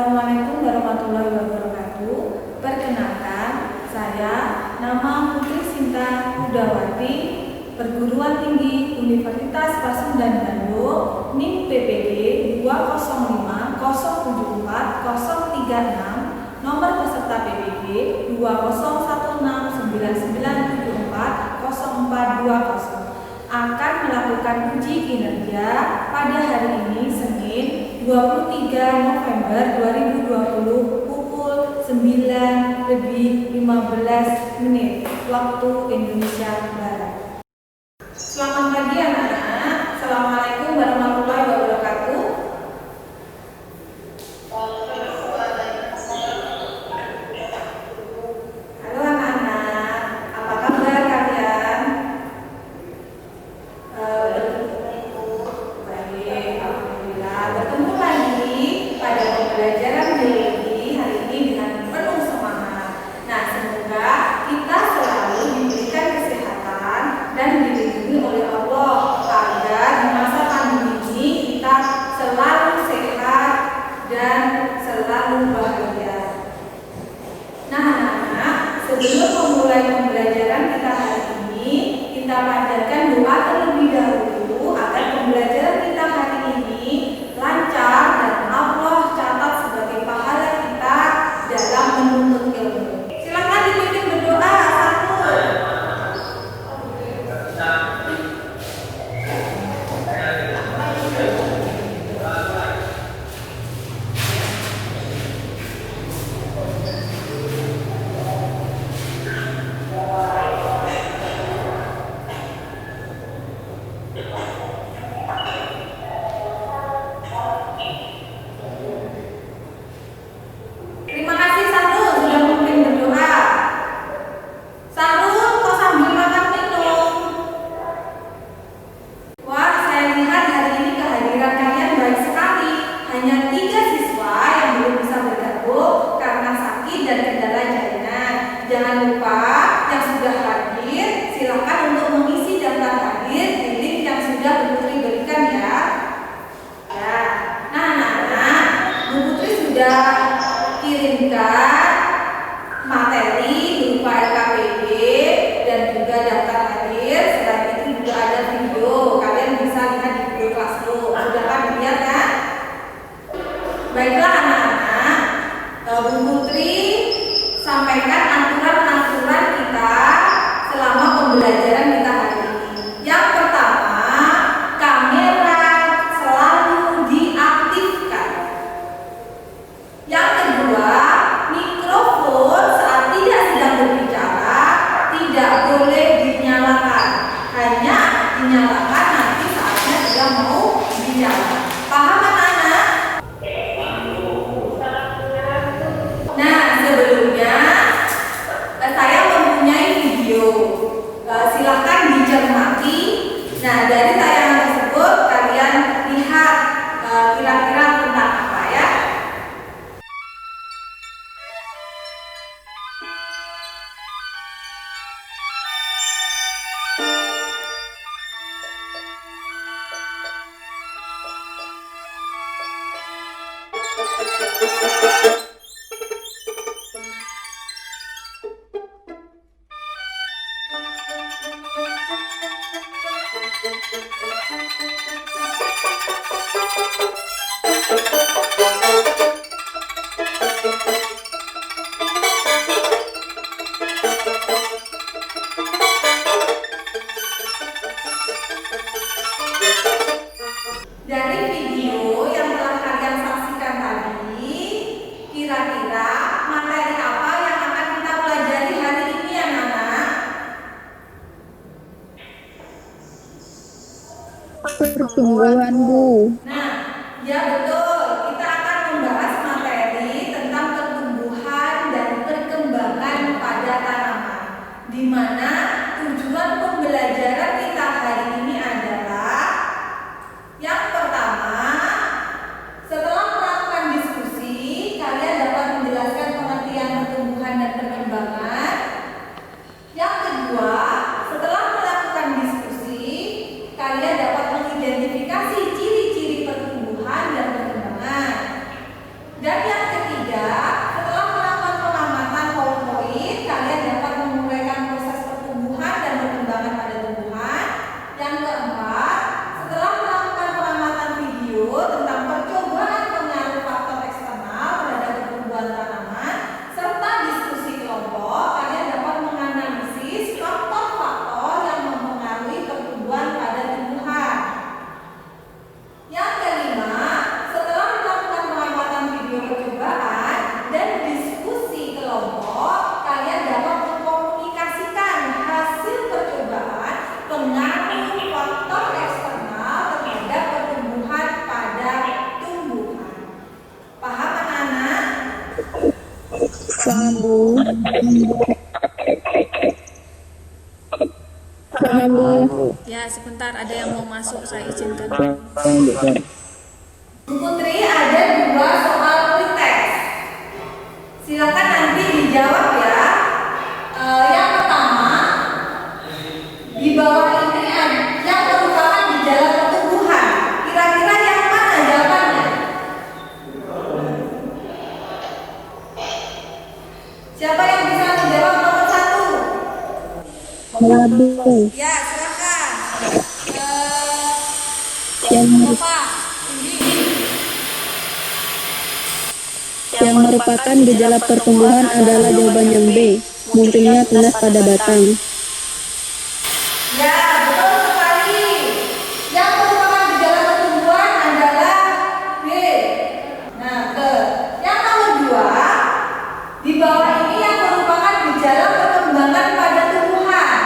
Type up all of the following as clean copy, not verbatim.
Assalamualaikum warahmatullahi wabarakatuh. Perkenalkan, saya nama Putri Sinta Udawati, Perguruan Tinggi Universitas Pasundan Bandung, NIM PPD 205074036, nomor peserta PBB 201699740420, akan melakukan uji kinerja pada hari ini Senin 23 November 2020 pukul 9:15 waktu Indonesia Barat. Selamat pagi anak-anak. Assalamualaikum warahmatullahi wabarakatuh. Halo anak-anak, apa kabar kalian? Baik, alhamdulillah. Bertemu lagi pada pembelajaran biologi hari ini dengan penuh semangat. Nah, semoga kita selalu diberikan kesehatan dan dilindungi oleh Allah agar di masa pandemi ini kita selalu sehat dan selalu bahagia. Nah, anak-anak, sebelum memulai pembelajaran kita hari ini, kita panjatkan doa terlebih dahulu agar pembelajaran kita hari ini lancar dan Allah catat sebagai pahala kita dalam menuntut ilmu. Silakan dipimpin berdoa. Terima kasih Sarul sudah memimpin berdoa. Sarul kok sambil makan minum? Wah, saya lihat hari ini kehadiran kalian baik sekali. Hanya 3 siswa yang belum bisa bergabung karena sakit dan kendala jaringan. Jangan lupa yang sudah hadir, silakan untuk mengisi daftar hadir di link yang sudah Bu Putri berikan ya. Ya, nah anak-anak, Bu Putri sudah kirimkan materi berupa LKPD dan juga daftar hadir. Selain itu juga ada video, kalian bisa lihat di Google Classroom. Sudah dilihat kan? Baiklah anak-anak, Bu Putri sampaikan aturan-aturan kita selama pembelajaran kita hari ini. Yang pertama, kamera selalu diaktifkan. Yang kedua, mikrofon saat tidak sedang berbicara tidak boleh dinyalakan. Hanya dinyalakan nanti saatnya sudah mau bicara. Paham anak-anak? Nah, sebelumnya saya mempunyai video. Silakan dicermati. Nah, dari tayangan tersebut kalian lihat kira-kira tentang apa ya? Dari video yang telah kalian saksikan tadi, kira-kira materi apa yang akan kita pelajari hari ini anak-anak? Pertumbuhan, Bu. Nah, ya betul. Kita akan membahas materi tentang pertumbuhan dan perkembangan pada tanaman, di mana tujuan pembelajaran kita hari ini adalah yang pertama, setelah melakukan diskusi, kalian dapat menjelaskan pengertian pertumbuhan dan perkembangan. Yang kedua, setelah melakukan diskusi, kalian dapat mengidentifikasi ciri-ciri pertumbuhan dan perkembangan. Dan yang ketiga, Paham, Bu. Paham, Bu. Ya, sebentar ada yang mau masuk, saya izinkan. Bu Putri, ada 2 soal pretest. Silakan nanti dijawab ya. Yang pertama, di bawah ini ada yang merupakan gejala pertumbuhan. Kira-kira yang mana jawabannya? Siapa yang bisa menjawab nomor 1? Labu. Ya, silakan. Yang, Bapak, yang merupakan gejala pertumbuhan adalah jawaban yang B. Munculnya tunas pada batang. ya, betul sekali. Yang merupakan gejala pertumbuhan adalah B. Nah, yang nomor 2, di bawah ini yang merupakan gejala perkembangan pada tumbuhan.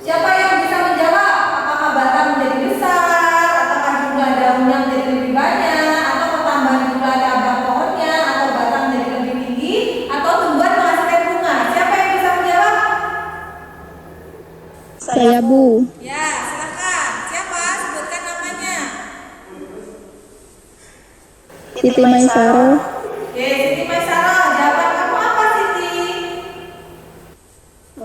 Siapa yang bisa menjawab? Apakah batang menjadi besar, ataukah jumlah daunnya menjadi lebih banyak, atau pertambahan jumlah cabang pohonnya, atau batang menjadi lebih tinggi, atau tumbuhan menghasilkan bunga? Siapa yang bisa menjawab? Saya, Bu. Ya, silakan. Siapa? Sebutkan namanya. Siti Maisaro. Oke, Siti Maisaro, jawaban kamu apa, Siti?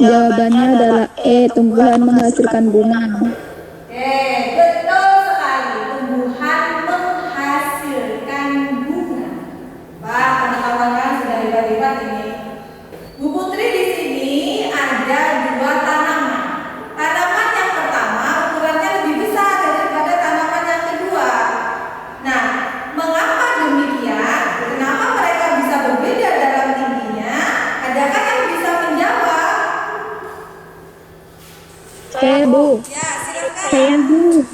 Jawabannya adalah E. Tumbuhan menghasilkan bunga. Oke, betul sekali. Tumbuhan menghasilkan bunga. Wah, pengetahuan kan sudah hebat-hebat ini. Bu Putri, di sini ada 2 tanaman. Tanaman yang pertama ukurannya lebih besar daripada tanaman yang kedua. Nah, mengapa demikian? Kenapa mereka bisa berbeda dalam tingginya? Adakah yang bisa menjawab? Saya, Bu. Ya, silakan. Saya, Bu.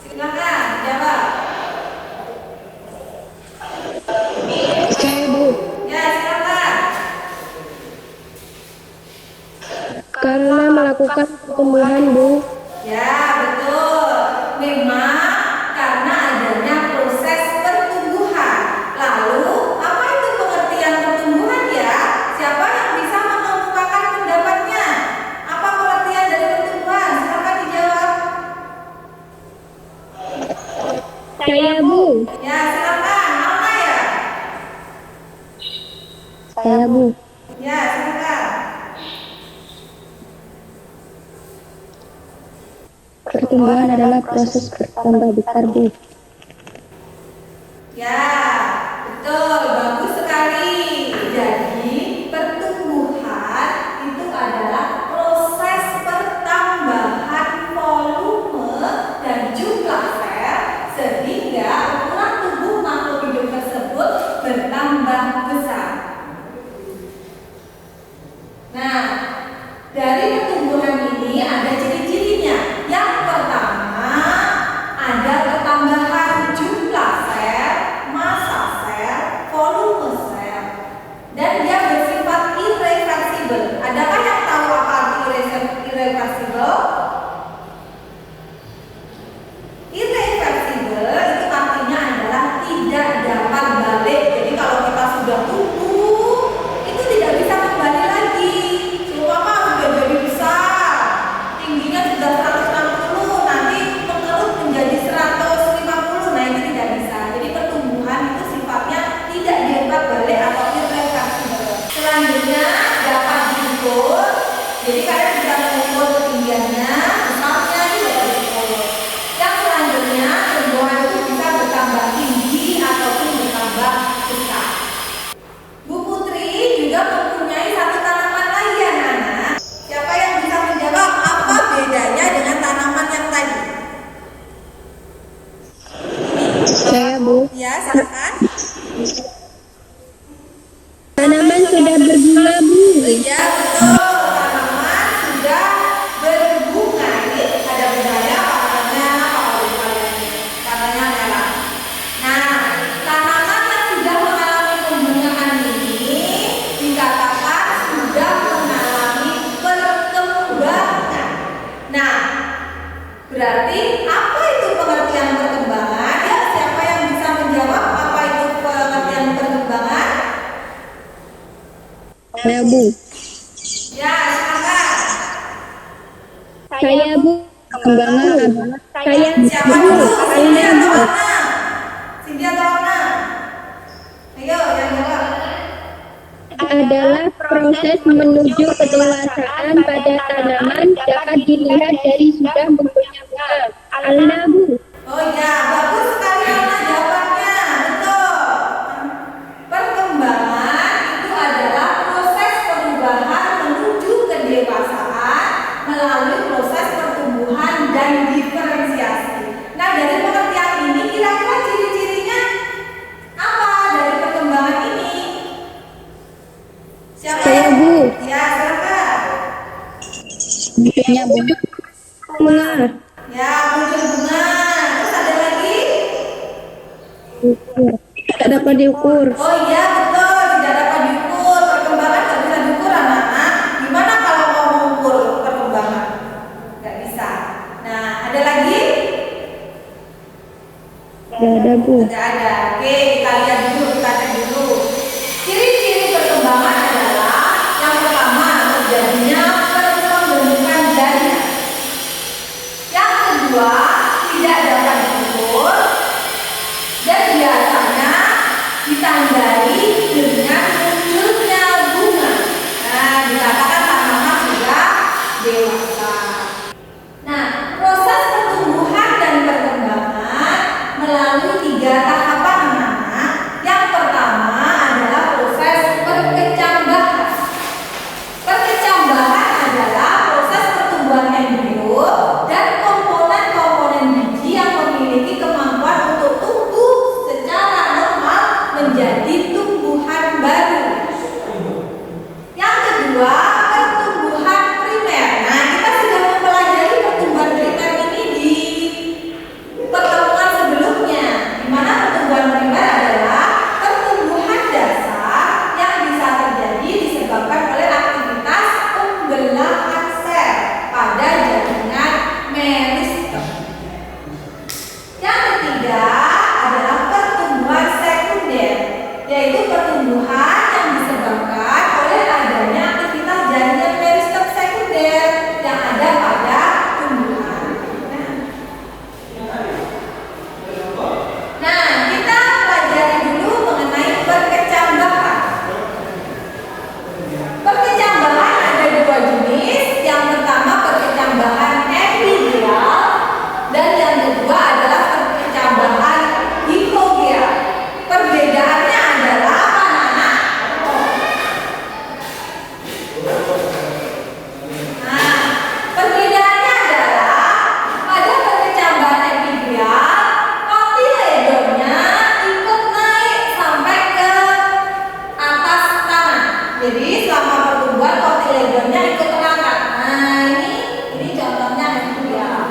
Silakan jawab. Saya, Bu. Ya, silakan. Karena melakukan pertumbuhan, Bu. Ya, betul. Memang karena adanya proses pertumbuhan. Lalu, apa itu pengertian pertumbuhan ya? Siapa yang bisa mengemukakan pendapatnya? Apa pengertian dari pertumbuhan? Silakan dijawab. Saya, Bu. Ya, silakan. Mana ya? Saya, Bu. Ya, silakan. Pertumbuhan adalah proses bertambah besar, Bu. Ya, betul, bagus sekali. Jadi, pertumbuhan itu adalah proses pertambahan volume dan jumlah sel sehingga ukuran tubuh makhluk hidup tersebut bertambah besar. Nah, dari pertumbuhan ini ada ciri-cirinya. Yang pertama, ada pertambahan jumlah sel, massa sel, volume sel, dan dia bersifat irreversibel. Adakah yang tahu apa arti irreversibel? Irreversibel itu artinya adalah tidak dapat balik. Jadi kalau kita sudah tumbuh, itu tidak bisa kembali lagi. Seumpama sudah jadi besar, tingginya sudah 160, nanti mengerut menjadi 150. Nah, ini tidak bisa. Jadi pertumbuhan itu sifatnya tidak dapat balik atau irreversibel. Selanjutnya dapat diukur. Jadi kalian bisa mengukur ketinggiannya, besarnya ini dapat diukur. Yang selanjutnya tumbuhan itu bisa bertambah tinggi ataupun bertambah besar. Bu Putri juga mempunyai satu tanaman lagi anak-anak. Siapa yang bisa menjawab apa bedanya dengan tanaman yang tadi? Saya, Bu. Ya, silakan. Tanaman sudah berbunga, Bu. Iya, betul. Tanaman Berarti apa itu pengertian perkembangan? Ya, siapa yang bisa menjawab apa itu pengertian perkembangan? Saya, Bu. Ya, silakan. Saya, Bu. Perkembangan saya, Siapa Bu. dulu? Cindy Saya, atau Bu. Ana? Cindy atau Ana? Ayo, yang jawab. Adalah proses menuju kedewasaan pada tanaman dapat dilihat dari sudah bentuknya bunga. Alna, Bu. Oh ya, bagus sekali Ana jawabannya. Betul. Perkembangan itu adalah proses perubahan menuju kedewasaan melalui proses pertumbuhan dan diferensiasi. Nah, dari pengertian ini kira-kira ciri-cirinya apa dari perkembangan ini? Siapa Saya, yang? Bu. Ya, silakan. Bentuknya bunga. Ya, muncul bunga. Terus ada lagi? Tidak dapat diukur. Oh iya, betul, tidak dapat diukur. Perkembangan nggak bisa diukur anak-anak. Gimana kalau mau mengukur perkembangan? Nggak bisa. Nah, ada lagi? Tidak ada, Bu. Tidak ada. Oke, kita lihat dulu, kita cek dulu. Ciri-ciri perkembangan adalah yang pertama terjadinya pembentukan jaringan. Yang kedua tidak dapat diukur dan biasanya ditandai dengan munculnya bunga. Nah, dikatakan tanaman sudah dewasa. Nah, proses pertumbuhan dan perkembangan melalui 3 tahapan anak-anak. Yang pertama adalah proses perkecambahan. Perkecambahan adalah proses pertumbuhan embrio dan komponen-komponen biji yang memiliki kemampuan untuk tumbuh secara normal menjadi tumbuhan baru. Yang kedua, pertumbuhan primer. Nah, kita sudah mempelajari pertumbuhan primer ini di pertemuan sebelumnya, di mana pertumbuhan primer adalah pertumbuhan dasar yang bisa terjadi disebabkan oleh aktivitas pembelahan sel pada jaringan meristem. Yang ketiga adalah pertumbuhan sekunder, yaitu pertumbuhan yang disebabkan oleh adanya aktivitas jaringan meristem sekunder yang ada pada tumbuhan. Nah, kita pelajari dulu mengenai perkecambahan. Perkecambahan ada 2 jenis. Yang pertama perkecambahan epigeal dan yang kedua adalah perkecambahan hipogeal. Perbedaannya adalah apa, anak-anak? Nah, perbedaannya adalah pada perkecambahan epigeal, kotiledonnya ikut naik sampai ke atas tanah. Jadi selama pertumbuhan kotiledonnya ikut terangkat. Nah, ini contohnya epigeal.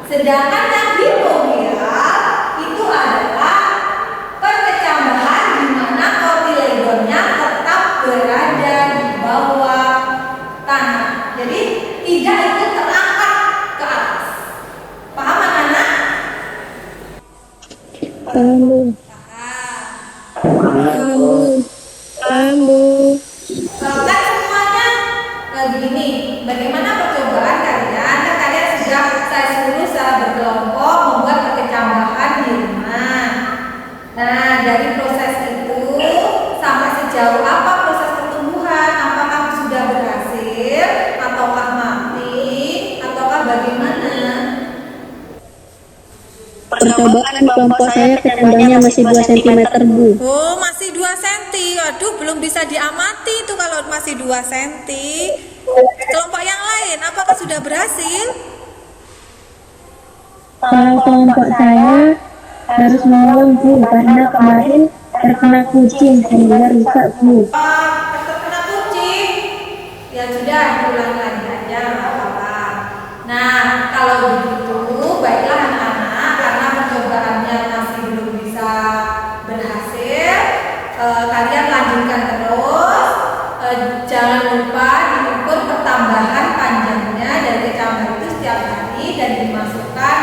Sedangkan yang hipogeal itu adalah perkecambahan di mana kotiledonnya tetap berada di bawah tanah. Jadi tidak ikut terangkat ke atas. Paham anak-anak? Paham, Bu. Paham, Bu. Paham, Bu. Kan semuanya begini. Bagaimana percobaan kalian? Kan kalian sudah saya suruh secara berkelompok membuat perkecambahan di rumah. Nah, dari proses itu sampai sejauh apa proses pertumbuhan? Apakah sudah berhasil ataukah mati ataukah bagaimana? Percobaan kelompok saya kecenderungannya masih 2 cm, Bu. Oh, masih 2 cm. Aduh, belum bisa diamati itu kalau masih 2 cm. Kelompok yang lain, apakah sudah berhasil? Kalau kelompok saya harus menolong, Bu, karena kemarin terkena kucing sehingga rusak, Bu. Terkena kucing, ya sudah diulang lagi aja, nggak apa-apa. Nah, kalau begitu, baiklah anak-anak, karena percobaannya masih belum bisa berhasil, kalian lanjutkan terus. Jangan lupa diukur pertambahan panjangnya dari kecambar itu setiap hari dan dimasukkan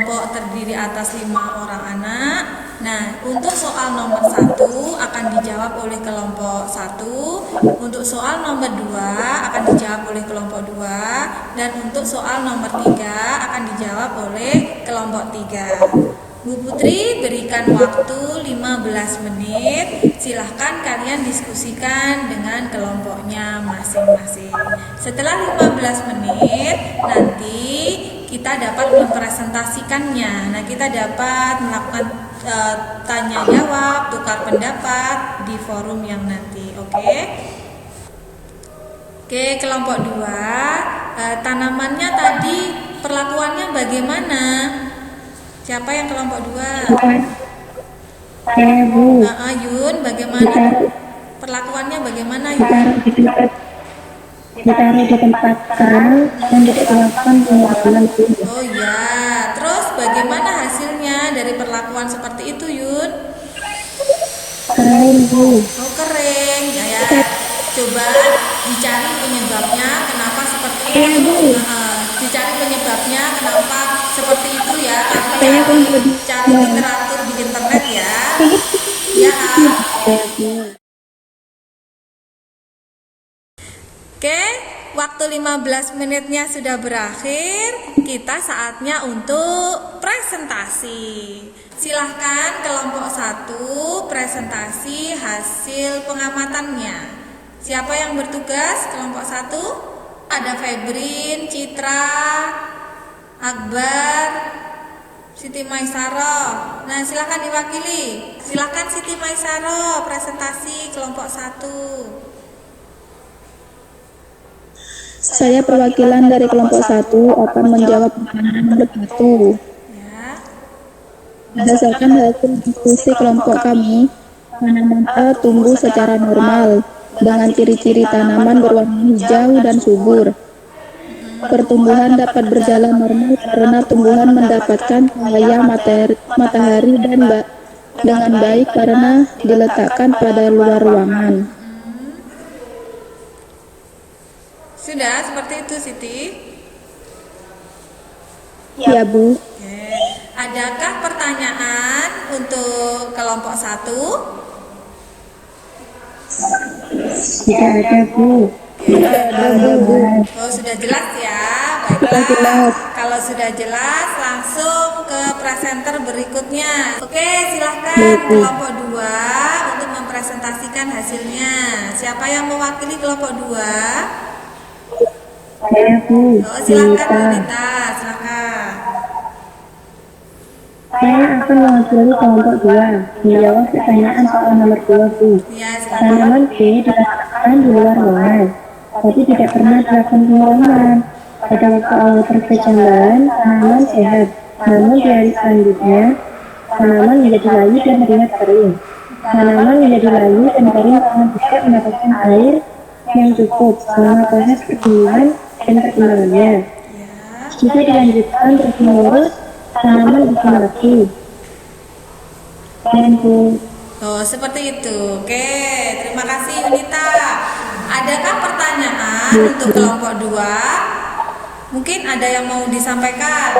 kelompok terdiri atas 5 orang anak. Nah, untuk soal nomor 1 akan dijawab oleh kelompok 1, untuk soal nomor 2 akan dijawab oleh kelompok 2, dan untuk soal nomor 3 akan dijawab oleh kelompok 3. Bu Putri berikan waktu 15 menit. Silahkan kalian diskusikan dengan kelompoknya masing-masing. Setelah 15 menit nanti kita dapat mempresentasikannya. Nah, kita dapat melakukan tanya jawab, tukar pendapat di forum yang nanti. Oke, kelompok 2, tanamannya tadi perlakuannya bagaimana? Siapa yang kelompok 2? Saya, Bu. Yun, bagaimana? Perlakuannya bagaimana, Yun? Ditaruh di tempat terang dan dilakukan pengulangan. Oh ya, terus bagaimana hasilnya dari perlakuan seperti itu, Yun? Kering, Bu. Oh, kering. Ya. Coba dicari penyebabnya kenapa seperti itu. Dicari penyebabnya kenapa seperti itu ya. Cari literatur di internet ya. Ya. Oke, waktu 15 menitnya sudah berakhir. Kita saatnya untuk presentasi. Silahkan kelompok 1 presentasi hasil pengamatannya. Siapa yang bertugas? Kelompok 1? Ada Febrin, Citra, Akbar, Siti Maisaro. Nah, silahkan diwakili. Silahkan Siti Maisaro presentasi kelompok 1. Saya perwakilan dari kelompok 1 akan menjawab pertanyaan nomor 1. Ya. Berdasarkan hasil diskusi kelompok kami, tanaman A tumbuh secara normal dengan ciri-ciri tanaman berwarna hijau dan subur. Pertumbuhan dapat berjalan normal karena tumbuhan mendapatkan cahaya matahari dengan baik karena diletakkan pada luar ruangan. Sudah seperti itu, Siti? Ya, Bu. Oke. Adakah pertanyaan untuk kelompok 1? Tidak ada, Bu. Tidak ada, Bu. Oh, sudah jelas ya. Baiklah. Kalau sudah jelas, langsung ke presenter berikutnya. Oke, silahkan kelompok 2 untuk mempresentasikan hasilnya. Siapa yang mewakili kelompok 2? Saya, Bu. Oh, silahkan Rita, silahkan. Saya akan mewakili kelompok 2 menjawab pertanyaan soal nomor 2, Bu. Ya, silahkan. Tanaman B diletakkan di luar ruangan, tapi tidak pernah dilakukan pengulangan. Pada waktu awal perkecambaran, tanaman sehat. Namun di hari selanjutnya, tanaman menjadi layu dan terlihat kering. Tanaman menjadi layu dan kering karena tidak mendapatkan air yang cukup selama proses pertumbuhan dan perkembangannya. Jika dilanjutkan terus-menerus, tanaman bisa mati. Dan Bu. Oh, seperti itu. Oke, terima kasih Yunita. Adakah pertanyaan untuk kelompok 2? Mungkin ada yang mau disampaikan.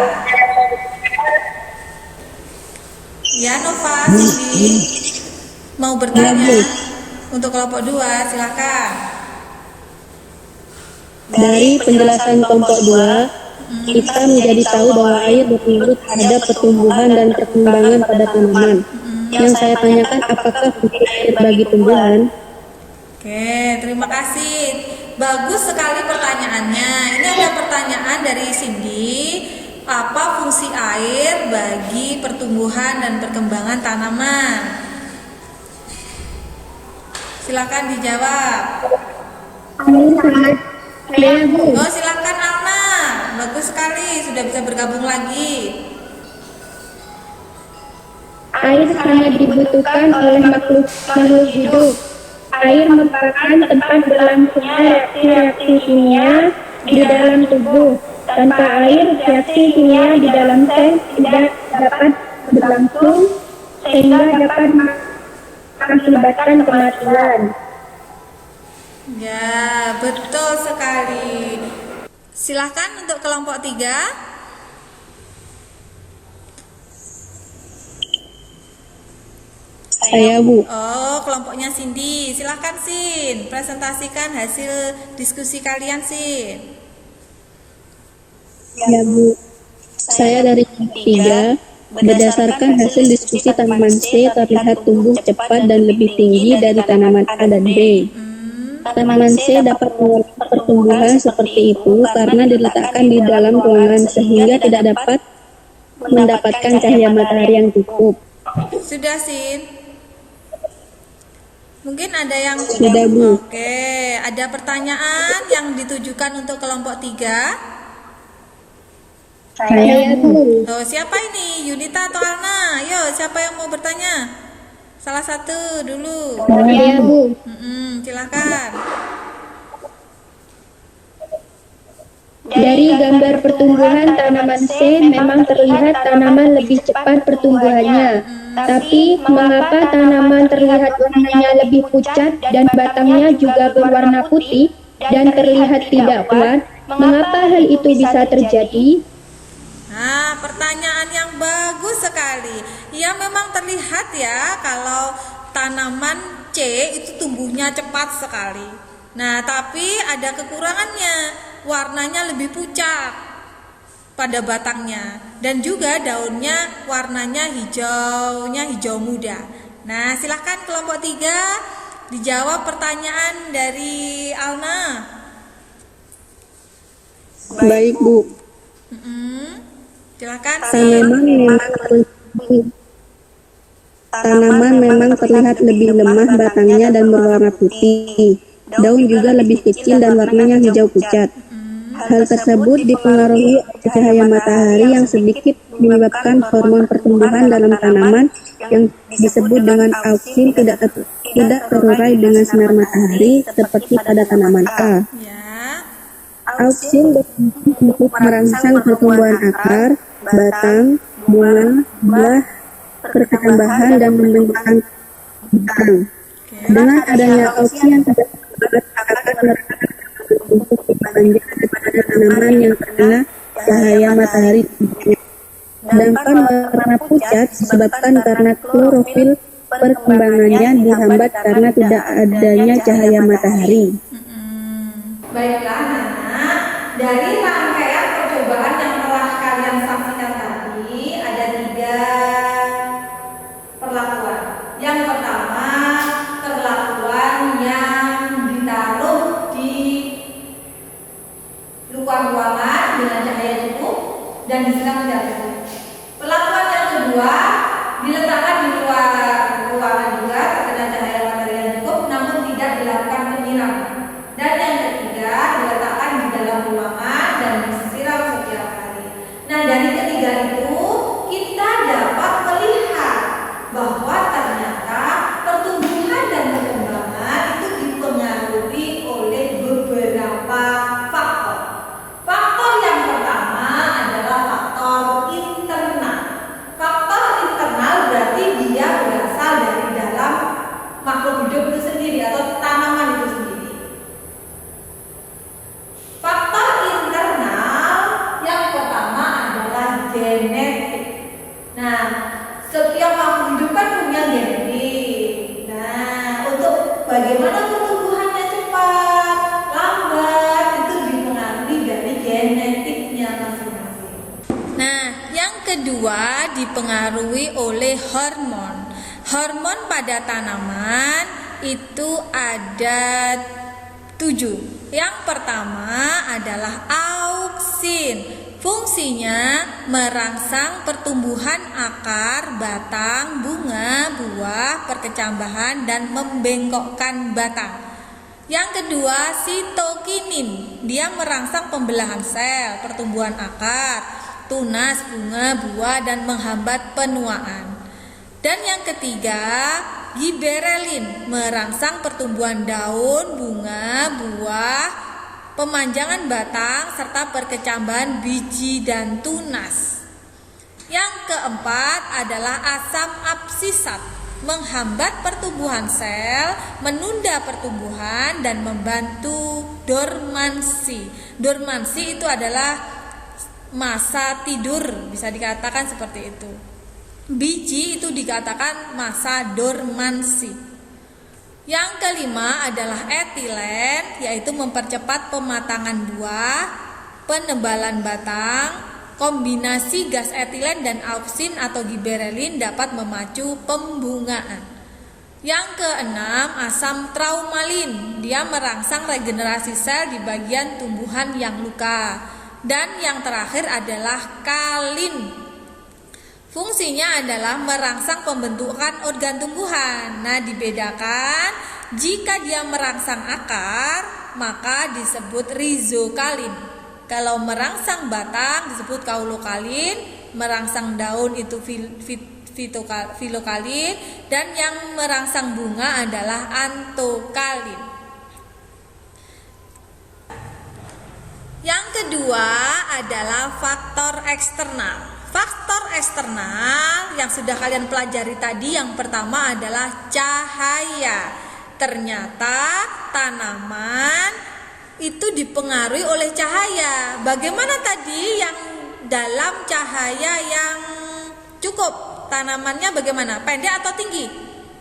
Ya, Nova, Cindy mau bertanya untuk kelompok 2, silakan. Dari penjelasan kelompok 2, kita menjadi tahu bahwa air berpengaruh terhadap pertumbuhan dan perkembangan pada tanaman. Yang saya tanyakan, apakah fungsi air bagi tumbuhan? Oke, terima kasih. Bagus sekali pertanyaannya. Ini ada pertanyaan dari Cindy. Apa fungsi air bagi pertumbuhan dan perkembangan tanaman? Silakan dijawab. Oh, silakan Alna. Bagus sekali, sudah bisa bergabung lagi. Air sangat dibutuhkan oleh makhluk hidup. Air merupakan tempat berlangsungnya reaksi-reaksi kimia di dalam tubuh. Tanpa air, reaksi kimia di dalam sel tidak dapat berlangsung sehingga dapat mengakibatkan kematian. Ya, betul sekali. Silahkan untuk kelompok 3. Saya, Bu. Oh, kelompoknya Cindy. Silahkan, Sin. Presentasikan hasil diskusi kalian, Sin. Ya, Bu. Saya dari kelompok 3. Berdasarkan hasil diskusi tanaman C terlihat tumbuh cepat dan lebih tinggi dari tanaman A dan B. Tanaman C dapat mengelola pertumbuhan seperti itu karena diletakkan di dalam ruangan sehingga tidak dapat mendapatkan cahaya matahari yang cukup. Sudah, Sin? Mungkin ada yang... Sudah, Bu. Oke, ada pertanyaan yang ditujukan untuk kelompok 3? Saya, Bu. Oh, siapa ini? Yunita atau Alna? Ayo, siapa yang mau bertanya? Salah satu dulu. Saya, Bu. Silakan. Dari gambar pertumbuhan tanaman C memang terlihat tanaman lebih cepat pertumbuhannya. Tapi mengapa tanaman terlihat warnanya lebih pucat dan batangnya juga berwarna putih dan terlihat tidak kuat? Mengapa hal itu bisa terjadi? Nah, pertanyaan yang bagus sekali. Ya, memang terlihat ya kalau tanaman C itu tumbuhnya cepat sekali. Nah, tapi ada kekurangannya. Warnanya lebih pucat pada batangnya dan juga daunnya warnanya hijau muda. Nah, silahkan kelompok 3 dijawab pertanyaan dari Alna. Baik, Bu. Silakan. Tanaman memang terlihat lebih lemah batangnya dan berwarna putih. Daun juga lebih kecil dan warnanya hijau pucat. Hal tersebut dipengaruhi oleh cahaya matahari yang sedikit menyebabkan hormon pertumbuhan dalam tanaman yang disebut dengan auksin tidak terurai dengan sinar matahari seperti pada tanaman A. Ya. Auksin berfungsi untuk merangsang pertumbuhan akar, batang, bunga, buah, perkembangan dan pembentukan batang. Dengan adanya auksin yang tidak akan untuk dipanjang daripada tanaman yang terkena cahaya matahari. Sedangkan warna pucat disebabkan karena klorofil perkembangannya dihambat karena tidak adanya cahaya matahari. Baiklah, Nana. Dari rangkaian percobaan yang telah kalian saksikan tadi, ada 3 perlakuan. Yang pertama, perlakuan yang ditaruh di luar ruangan dengan cahaya cukup dan disiram tidak cukup. Perlakuan yang kedua, diletakkan di luar ruangan juga terkena cahaya matahari yang cukup namun tidak dilakukan penyiraman. Dan yang ketiga, diletakkan di dalam ruangan dan disiram setiap hari. Nah, dari ketiga itu kita dapat melihat bahwa ternyata pertumbuhan dan perkembangan itu dipengaruhi oleh beberapa faktor. Faktor yang pertama adalah faktor internal. Faktor internal berarti dia berasal dari dalam makhluk hidup itu sendiri atau tanaman itu sendiri. Faktor internal yang pertama adalah genetik. Nah, setiap makhluk hidup kan punya genetik. Nah, untuk bagaimana pertumbuhannya cepat, lambat, itu dipengaruhi dari genetiknya masing-masing. Nah, yang kedua dipengaruhi oleh hormon. Hormon pada tanaman itu ada 7. Yang pertama adalah auksin. Fungsinya merangsang pertumbuhan akar, batang, bunga, buah, perkecambahan, dan membengkokkan batang. Yang kedua, sitokinin. Dia merangsang pembelahan sel, pertumbuhan akar, tunas, bunga, buah, dan menghambat penuaan. Dan yang ketiga, giberelin, merangsang pertumbuhan daun, bunga, buah, pemanjangan batang, serta perkecambahan biji dan tunas. Yang keempat adalah asam absisat, menghambat pertumbuhan sel, menunda pertumbuhan, dan membantu dormansi. Dormansi itu adalah masa tidur, bisa dikatakan seperti itu. biji itu dikatakan masa dormansi. Yang kelima adalah etilen, yaitu mempercepat pematangan buah, penebalan batang. Kombinasi gas etilen dan auksin atau giberelin dapat memacu pembungaan. Yang keenam, asam traumalin, dia merangsang regenerasi sel di bagian tumbuhan yang luka. Dan yang terakhir adalah kalin. Fungsinya adalah merangsang pembentukan organ tumbuhan. Nah, dibedakan jika dia merangsang akar, maka disebut rizokalin. Kalau merangsang batang disebut kaulokalin, merangsang daun itu filokalin, dan yang merangsang bunga adalah antokalin. Yang kedua adalah faktor eksternal. Faktor eksternal yang sudah kalian pelajari tadi, yang pertama adalah cahaya. Ternyata tanaman itu dipengaruhi oleh cahaya. Bagaimana tadi yang dalam cahaya yang cukup? Tanamannya bagaimana? Pendek atau tinggi?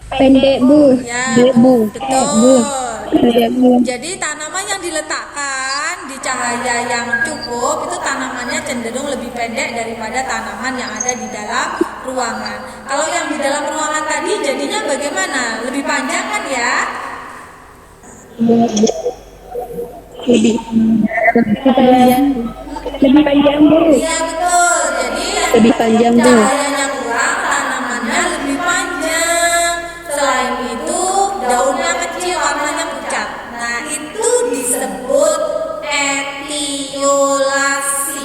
Pendek, Bu. Ya, Bu. betul. Pendek, Bu. Jadi tanaman yang diletakkan di cahaya yang cukup itu tanamannya cenderung lebih pendek daripada tanaman yang ada di dalam ruangan. Kalau yang di dalam ruangan tadi jadinya bagaimana? Lebih panjang kan ya? Lebih panjang, Bu. Iya betul. Jadi Lebih panjang, Bu. cahayanya kurang, tanamannya lebih panjang. Selain itu daunnya kecil, warnanya pucat. Nah, itu disebut etiolasi.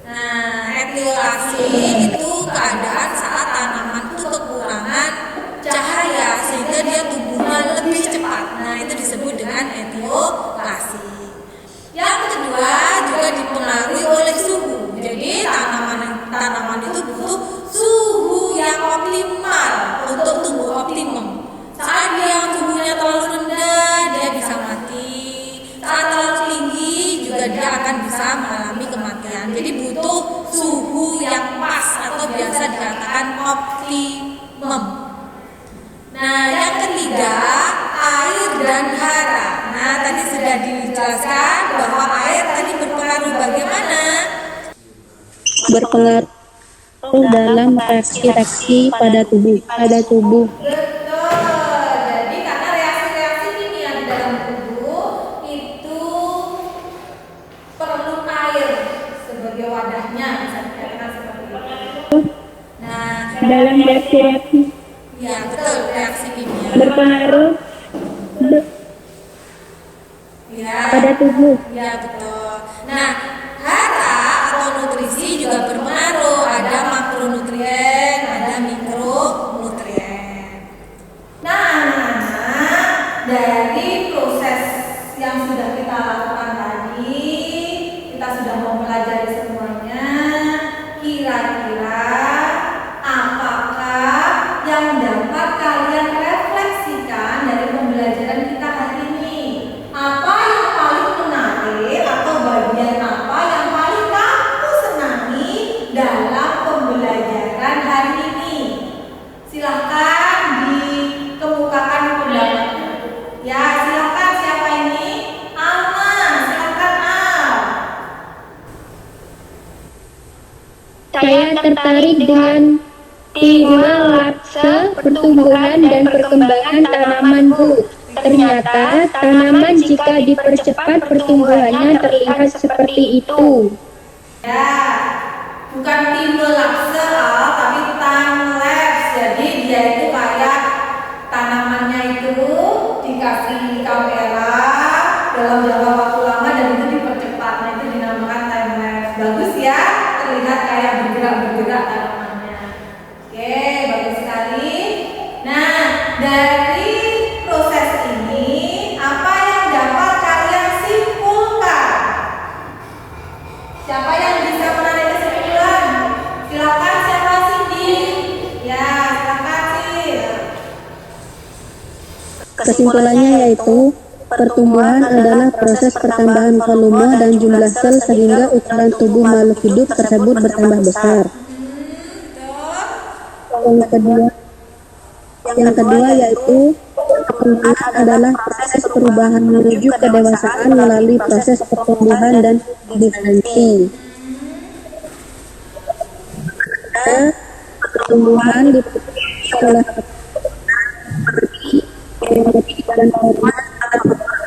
Nah, etiolasi itu keadaan saat tanaman itu kekurangan cahaya sehingga dia tumbuhnya lebih cepat. Nah, itu disebut dengan etiolasi. Yang kedua juga dipengaruhi oleh suhu. Jadi tanaman itu butuh suhu yang optimal untuk tumbuh optimum. Saat dia suhunya terlalu rendah, dia bisa mati. Saat terlalu tinggi juga dia akan bisa mengalami kematian. Jadi butuh suhu yang pas atau biasa dikatakan optimum. Nah, yang ketiga, air dan hara. Nah, tadi sudah dijelaskan bahwa air tadi berpengaruh bagaimana? Berpengaruh dalam reaksi-reaksi pada tubuh. Betul. Jadi karena reaksi-reaksi kimia di dalam tubuh itu perlu air sebagai wadahnya, bisa dikatakan seperti itu. Nah, Dalam reaksi-reaksi ya betul, reaksi kimia. berpengaruh Ya, pada tubuh. ya betul. Nah, hara atau nutrisi juga berpengaruh. Ada makronutrien, ada mikronutrien. Nah, dari proses yang sudah kita lakukan tadi, kita sudah mempelajari semuanya. Kira-kira apakah yang dapat kalian refleksikan dari pembelajaran kita hari ini? Apa yang paling menarik atau bagian apa yang paling kamu senangi dalam pembelajaran hari ini? Silahkan dikemukakan pendapatnya. Ya, silahkan, siapa ini? Alma, silahkan Al. Saya tertarik dengan tema lapse pertumbuhan dan perkembangan tanaman, Bu. Ternyata tanaman jika dipercepat pertumbuhannya terlihat seperti itu. Ya, bukan tipe lapse Al, tapi time lapse. Jadi dia itu kayak tanamannya itu dikasih kamera dalam jangka waktu lama dan itu dipercepat. Nah, itu dinamakan time lapse. Bagus ya, terlihat kayak bergerak-bergerak tanamannya. Oke, bagus sekali. Nah, dari proses ini apa yang dapat kalian simpulkan? Siapa yang bisa menarik kesimpulan? Silakan, siapa Cindy? Ya, silakan Cindy. Kesimpulannya yaitu pertumbuhan adalah proses pertambahan volume dan jumlah sel sehingga ukuran tubuh makhluk hidup tersebut bertambah besar. Betul. Yang kedua yaitu pertumbuhan adalah proses perubahan menuju kedewasaan melalui proses pertumbuhan dan diferensi. Pertumbuhan dipengaruhi oleh genetik dan hormon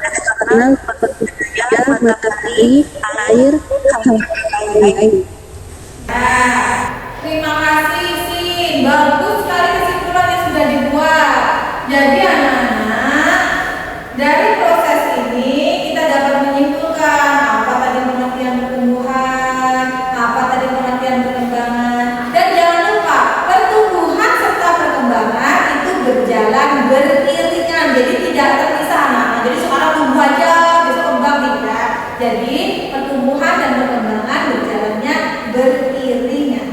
eksternal seperti usia, matahari, air, hal lain. Terima kasih Sin, bagus sekali kesimpulan yang sudah dibuat. Jadi anak-anak, dari proses ini kita dapat menyimpulkan apa tadi pengertian pertumbuhan, apa tadi pengertian perkembangan. Dan jangan lupa, pertumbuhan serta perkembangan itu berjalan beriringan, jadi tidak terpisah anak-anak. Jadi sekarang tumbuh aja, besok kembang tidak. Jadi pertumbuhan dan perkembangan berjalannya beriringan.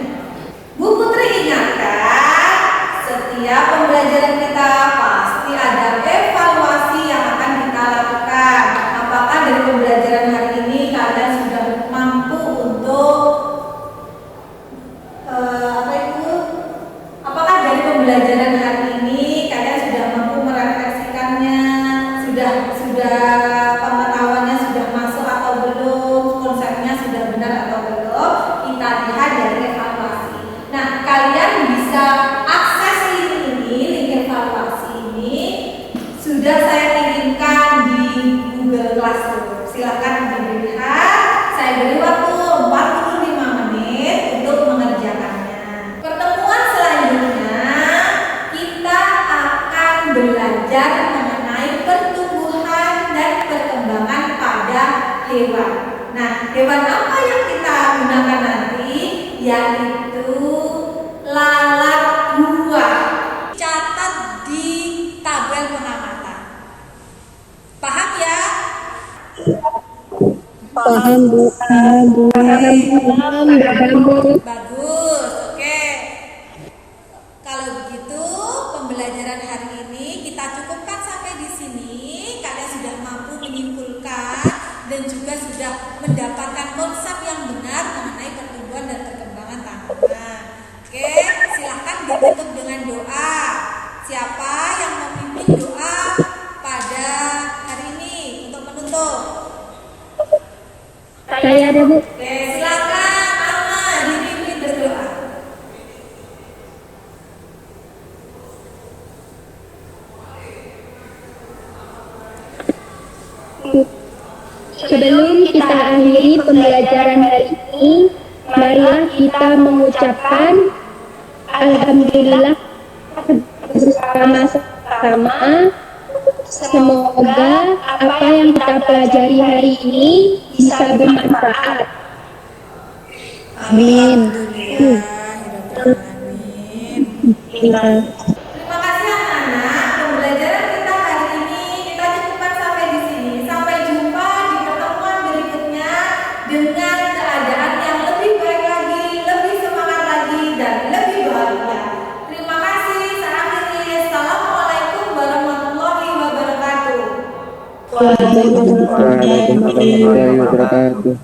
Bu Putri ingatkan, setiap pembelajaran kita pasti ada evaluasi yang akan kita lakukan. Apakah dari pembelajaran hari ini kalian sudah mampu untuk Apakah dari pembelajaran hari ini kalian sudah mampu merefleksikannya? Sudah pengetahuannya sudah masuk atau belum? Konsepnya sudah benar atau belum? Kita lihat dari evaluasi. Nah, kalian bisa akses link evaluasi ini sudah saya kirimkan di Google Classroom. Silakan dilihat. Saya beri waktu 45 menit untuk mengerjakannya. Pertemuan selanjutnya kita akan belajar mengenai pertumbuhan dan perkembangan pada hewan. Nah, hewan apa yang kita gunakan nanti? Yaitu lalat buah. Catat di tabel pengamatan. Paham ya? Paham Bu. Bagus, oke. Kalau begitu, pembelajaran hari ini kita cukupkan sampai di sini. Kalian sudah mampu menyimpulkan dan juga sudah mendapatkan konsep yang benar mengenai pertumbuhan dan perkembangan tanaman. Oke, silahkan ditutup dengan doa. Siapa yang memimpin doa pada hari ini untuk menutup? Saya ada Bu. Oke, silakan Alma dipimpin berdoa. Sebelum kita akhiri pembelajaran hari ini, marilah kita mengucapkan Alhamdulillah bersama-sama. Semoga apa yang kita pelajari hari ini bisa bermanfaat. Amin. Terima kasih anak-anak. Pembelajaran kita hari ini kita cukupkan sampai di sini. Sampai jumpa di pertemuan berikutnya dengan keadaan yang lebih baik lagi, lebih semangat lagi, dan lebih bahagia. Terima kasih. Saya akhiri. Assalamualaikum warahmatullahi wabarakatuh. Waalaikumsalam warahmatullahi wabarakatuh.